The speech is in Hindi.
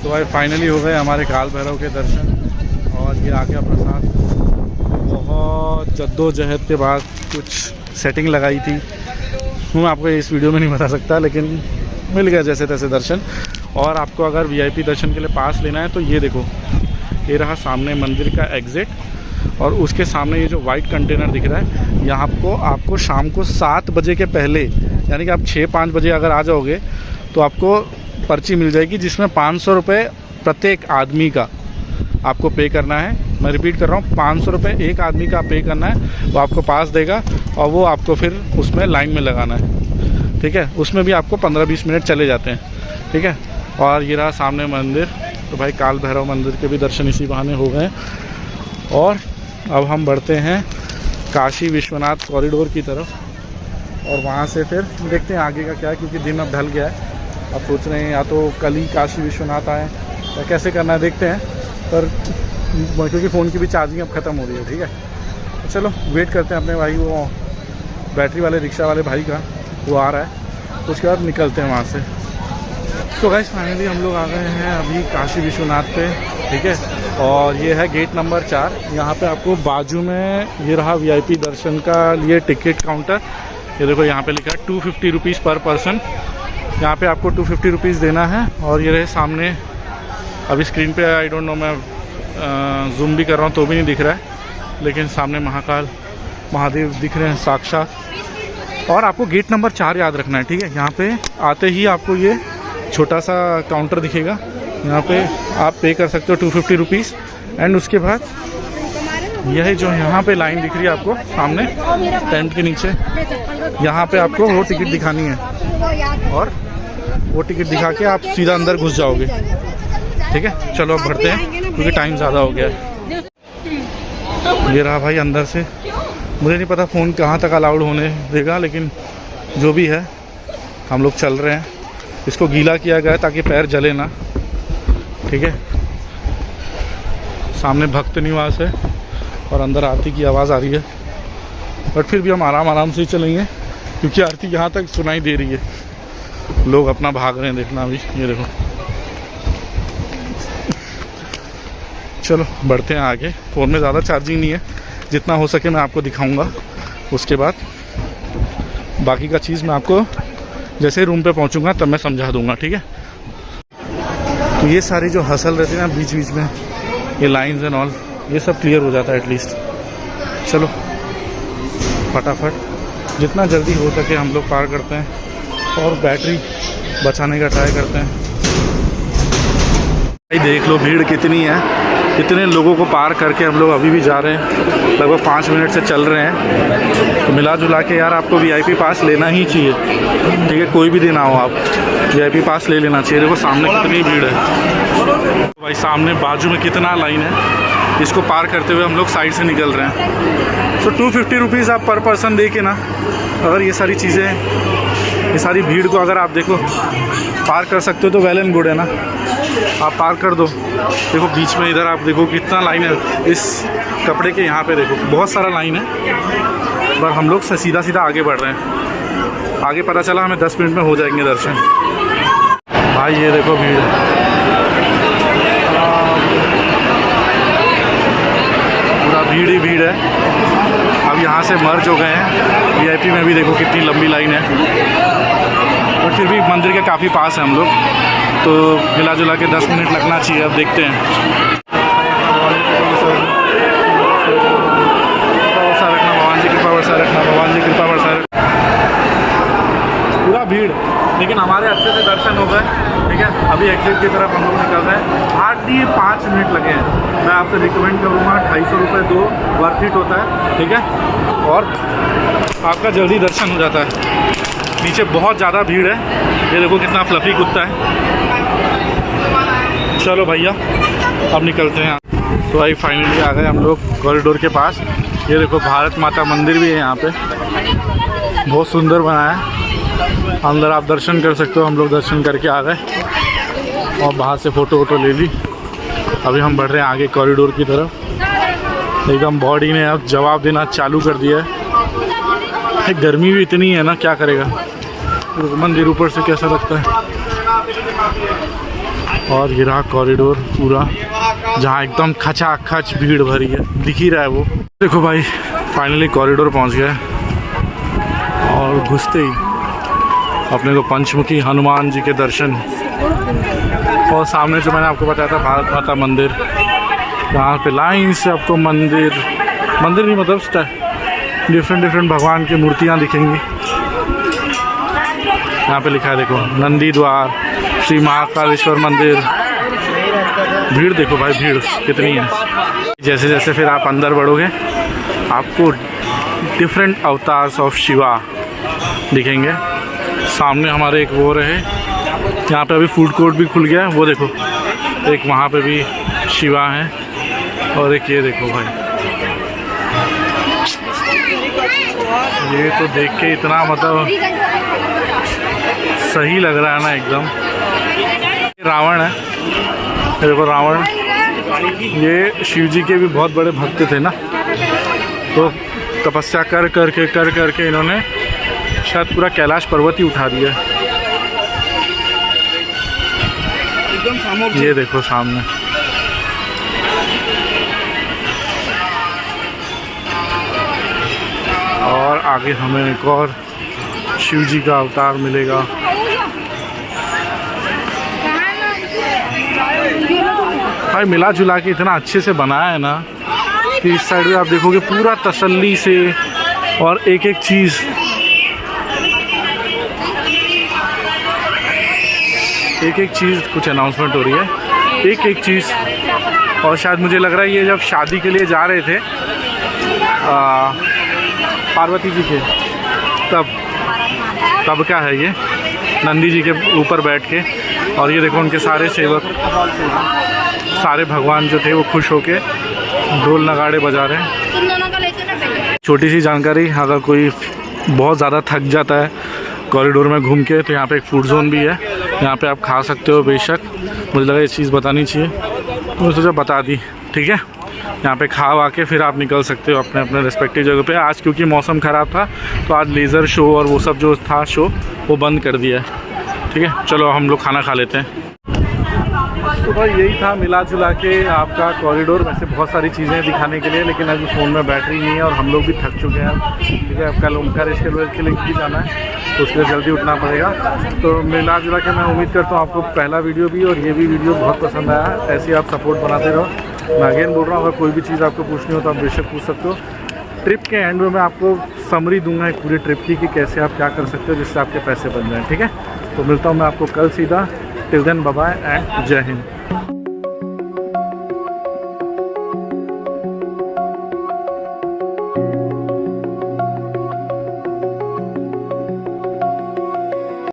तो भाई फाइनली हो गए हमारे काल भैरव के दर्शन। और ये आ गया प्रसाद। बहुत जद्दोजहद के बाद कुछ सेटिंग लगाई थी, मैं आपको इस वीडियो में नहीं बता सकता, लेकिन मिल गया जैसे तैसे दर्शन। और आपको अगर वीआईपी दर्शन के लिए पास लेना है तो ये देखो, ये रहा सामने मंदिर का एग्ज़िट, और उसके सामने ये जो वाइट कंटेनर दिख रहा है, यहाँ आपको शाम को 7 बजे के पहले, यानी कि आप 6-5 बजे अगर आ जाओगे तो आपको पर्ची मिल जाएगी, जिसमें 500 रुपये प्रत्येक आदमी का आपको पे करना है। मैं रिपीट कर रहा हूँ, 500 रुपये एक आदमी का पे करना है, वो आपको पास देगा और वो आपको फिर उसमें लाइन में लगाना है, ठीक है। उसमें भी आपको 15-20 मिनट चले जाते हैं, ठीक है। और ये रहा सामने मंदिर, तो भाई काल भैरव मंदिर के भी दर्शन इसी बहाने हो गए। और अब हम बढ़ते हैं काशी विश्वनाथ कॉरिडोर की तरफ, और वहाँ से फिर देखते हैं आगे का क्या है, क्योंकि दिन अब ढल गया है। अब सोच रहे हैं या तो कल ही काशी विश्वनाथ आए या कैसे करना है, देखते हैं। पर क्योंकि फ़ोन की भी चार्जिंग अब ख़त्म हो रही है, ठीक है। चलो वेट करते हैं अपने भाई, वो बैटरी वाले रिक्शा वाले भाई का, वो आ रहा है, उसके बाद निकलते हैं वहाँ से। तो गाइस फाइनली हम लोग आ गए हैं अभी काशी विश्वनाथ पे, ठीक है। और ये है गेट नंबर 4। यहाँ पे आपको बाजू में ये रहा वीआईपी दर्शन का लिए टिकट काउंटर। ये देखो यहाँ पे लिखा है 250 रुपीज़ पर पर्सन। यहाँ पे आपको 250 रुपीज़ देना है। और ये रहे सामने, अभी स्क्रीन पे आई डोंट नो, मैं जूम भी कर रहा हूँ तो भी नहीं दिख रहा है, लेकिन सामने महाकाल महादेव दिख रहे हैं साक्षात। और आपको गेट नंबर 4 याद रखना है, ठीक है। यहाँ पे आते ही आपको ये छोटा सा काउंटर दिखेगा, यहाँ पे आप पे कर सकते हो 250 रुपीज़। एंड उसके बाद यह जो यहाँ पे लाइन दिख रही है आपको सामने टेंट के नीचे, यहाँ पे आपको वो टिकट दिखानी है, और वो टिकट दिखा के आप सीधा अंदर घुस जाओगे, ठीक है। चलो अब बढ़ते हैं क्योंकि टाइम ज़्यादा हो गया है। ये रहा भाई अंदर से, मुझे नहीं पता फ़ोन कहाँ तक अलाउड होने देगा, लेकिन जो भी है हम लोग चल रहे हैं। इसको गीला किया गया है ताकि पैर जले ना, ठीक है। सामने भक्त निवास है और अंदर आरती की आवाज़ आ रही है, बट फिर भी हम आराम से ही चलेंगे क्योंकि आरती यहाँ तक सुनाई दे रही है। लोग अपना भाग रहे हैं, देखना अभी, ये देखो। चलो बढ़ते हैं आगे। फ़ोन में ज़्यादा चार्जिंग नहीं है, जितना हो सके मैं आपको दिखाऊंगा। उसके बाद बाकी का चीज़ मैं आपको जैसे रूम पे पहुंचूंगा तब मैं समझा दूंगा, ठीक है। तो ये सारी जो हसल रहती है ना बीच बीच में, ये लाइंस एंड ऑल, ये सब क्लियर हो जाता है एटलीस्ट। चलो फटाफट जितना जल्दी हो सके हम लोग पार करते हैं और बैटरी बचाने का ट्राई करते हैं। भाई देख लो भीड़ कितनी है, इतने लोगों को पार करके हम लोग अभी भी जा रहे हैं। लगभग 5 मिनट से चल रहे हैं। तो मिला जुला के यार आपको वीआईपी पास लेना ही चाहिए, ठीक है। कोई भी दिन आओ आप, वीआईपी पास ले लेना चाहिए। देखो सामने कितनी भीड़ है भाई, सामने बाजू में कितना लाइन है। इसको पार करते हुए हम लोग साइड से निकल रहे हैं। तो 250 रुपीज़ आप पर पर्सन दे के ना, अगर ये सारी चीज़ें, ये सारी भीड़ को अगर आप देखो पार कर सकते हो तो वेल एंड गुड है ना, आप पार कर दो। देखो बीच में इधर आप देखो कितना लाइन है, इस कपड़े के यहाँ पे देखो बहुत सारा लाइन है, पर हम लोग सीधा सीधा आगे बढ़ रहे हैं। आगे पता चला हमें 10 मिनट में हो जाएंगे दर्शन। भाई ये देखो भीड़, पूरा भीड़ ही भीड़ है। अब यहाँ से मर्ज हो गए हैं। वीआईपी में भी देखो कितनी लंबी लाइन है, और फिर भी मंदिर के काफ़ी पास है हम लोग, तो मिला जुला के 10 मिनट लगना चाहिए। अब देखते हैं। रखना भगवान जी कृपा वर्षा रखना, भगवान जी कृपा वर्षा रखना। पूरा भीड़, लेकिन हमारे अच्छे से दर्शन हो गए, ठीक है। अभी एग्जिट की तरफ हम लोग निकल रहे हैं। हार्डली 5 मिनट लगे हैं। मैं आपसे रिकमेंड करूँगा, 250 रुपये दो, वर्थ इट होता है, ठीक है। और आपका जल्दी दर्शन हो जाता है। नीचे बहुत ज़्यादा भीड़ है, ये देखो कितना फ्लफी कुत्ता है। चलो भैया अब निकलते हैं। तो भाई फाइनली आ गए हम लोग कॉरिडोर के पास। ये देखो भारत माता मंदिर भी है यहाँ पे, बहुत सुंदर बना है। अंदर आप दर्शन कर सकते हो। हम लोग दर्शन करके आ गए और बाहर से फ़ोटो वोटो ले ली। अभी हम बढ़ रहे हैं आगे कॉरिडोर की तरफ। एकदम बॉडी ने अब जवाब देना चालू कर दिया है। गर्मी भी इतनी है ना, क्या करेगा। मंदिर ऊपर से कैसा लगता है। और ये रहा कॉरिडोर पूरा, जहाँ एकदम खचाखच भीड़ भरी है, दिख ही रहा है वो। देखो भाई फाइनली कॉरिडोर पहुँच गए और घुसते ही अपने को पंचमुखी हनुमान जी के दर्शन, और सामने जो मैंने आपको बताया था भारत माता मंदिर, यहाँ पे लाइन से आपको मंदिर नहीं मतलब डिफरेंट भगवान की मूर्तियाँ दिखेंगी। यहाँ पे लिखा है देखो नंदी द्वार, श्री महाकालेश्वर मंदिर। भीड़ देखो भाई, भीड़ कितनी है। जैसे जैसे फिर आप अंदर बढ़ोगे आपको डिफरेंट अवतार्स ऑफ शिवा दिखेंगे। सामने हमारे एक वो रहे, यहाँ पे अभी फूड कोर्ट भी खुल गया है, वो देखो एक वहाँ पे भी शिवा है, और एक ये देखो भाई, ये तो देख के इतना मतलब सही लग रहा है ना एकदम। रावण है, ये देखो रावण, ये शिव जी के भी बहुत बड़े भक्त थे ना, तो तपस्या कर करके इन्होंने शायद पूरा कैलाश पर्वत ही उठा दिया। ये देखो सामने, और आगे हमें एक और शिव जी का अवतार मिलेगा। भाई मिला जुला के इतना अच्छे से बनाया है ना कि इस साइड में आप देखोगे पूरा तसल्ली से, और एक एक चीज़ कुछ अनाउंसमेंट हो रही है, एक एक चीज़। और शायद मुझे लग रहा है ये जब शादी के लिए जा रहे थे पार्वती जी के, तब क्या है ये नंदी जी के ऊपर बैठ के, और ये देखो उनके सारे सेवक, सारे भगवान जो थे वो खुश होके ढोल नगाड़े बजा रहे हैं। छोटी सी जानकारी, अगर कोई बहुत ज़्यादा थक जाता है कॉरिडोर में घूम के, तो यहाँ पे एक फूड जोन भी है, यहाँ पे आप खा सकते हो बेशक। मुझे लगा ये चीज़ बतानी चाहिए तो मैं सोचा बता दी, ठीक है। यहाँ पे खा वा के फिर आप निकल सकते हो अपने अपने रिस्पेक्टिव जगह पे। आज क्योंकि मौसम ख़राब था तो आज लेज़र शो और वो सब जो था शो वो बंद कर दिया है, ठीक है। चलो हम लोग खाना खा लेते हैं। तो भाई यही था मिला जुला के आपका कॉरिडोर। वैसे बहुत सारी चीज़ें दिखाने के लिए, लेकिन अभी फ़ोन में बैटरी नहीं है और हम लोग भी थक चुके हैं, ठीक है। अब कल ओमकारेश्वर के लिए भी जाना है तो उसके लिए जल्दी उठना पड़ेगा। तो मिला जुला के मैं उम्मीद करता हूँ आपको पहला वीडियो भी और ये भी वीडियो बहुत पसंद आया। ऐसे ही आप सपोर्ट बनाते रहो। मैं अगेन बोल रहा हूँ, अगर कोई भी चीज़ आपको पूछनी हो तो आप बेशक पूछ सकते हो। ट्रिप के एंड में मैं आपको समरी दूंगा एक पूरी ट्रिप की कि कैसे आप क्या कर सकते हो जिससे आपके पैसे बन जाएँ, ठीक है। तो मिलता हूँ मैं आपको कल सीधा। Till then bye bye and जय हिंद।